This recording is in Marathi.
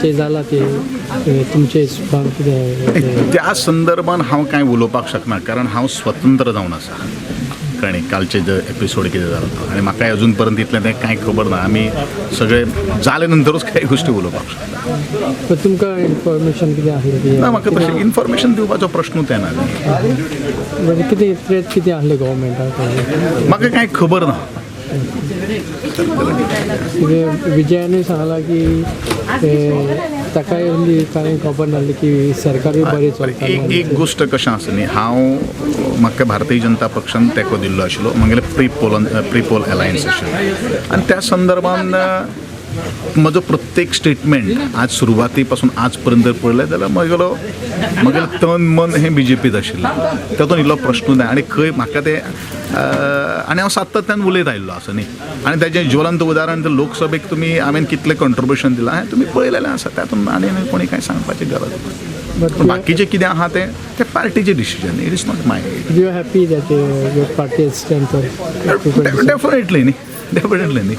चर्चा जाला ते तुमचे हिसपान कितें त्या संदर्भान हांव कांय उलोवपाक शकना कारण हांव स्वतंत्र जावन आसा कळ्ळें कालचे जे एपिसोड कितें जालो तो आनी म्हाकाय अजून पर्यंत इतलें तें कांय खबर ना आमी सगळे जाले नंतरूच कांय गोश्टी उलोवपाक शकता पण तुमकां इन्फॉर्मेशन कितें आहलें की ना म्हाका तशें इन्फॉर्मेशन दिवपाचो प्रश्नूच येना म्हणजे कितें थ्रेट कितें आहलें गव्हर्मेंटाक म्हाका कांय खबर ना विजयानूय सांगलां की ताकाय हल्ली कांय खबर नासली की सरकारूय बरें चलता एक गोश्ट कशें आसा न्ही हांव म्हाका भारतीय जनता पक्षान तेंको दिल्लो आशिल्लो म्हगेलें प्री पोल अलायन्स आशिल्लो आनी त्या संदर्भान म्हजो प्रत्येक स्टेटमेंट आज सुरवाती पासून आज पर्यंत पळयलें जाल्यार म्हगेलें तन मन हें BJPत आशिल्लें तातूंत इल्लो प्रश्न ना आनी खंय म्हाका तें आनी हांव सातत्यान उलयत आयिल्लो आसा न्ही आनी तेजें ज्वलंत उदाहरण जर लोकसभेक तुमी हांवें कितलें कंट्रिब्युशन दिलां हें तुमी पळयलेलें आसा तातूंत आनी कोणी कांय सांगपाची गरज ना पूण बाकीचें कितें आहा तें पार्टीचें decision it is not my you happy that your party stand for definitely न्ही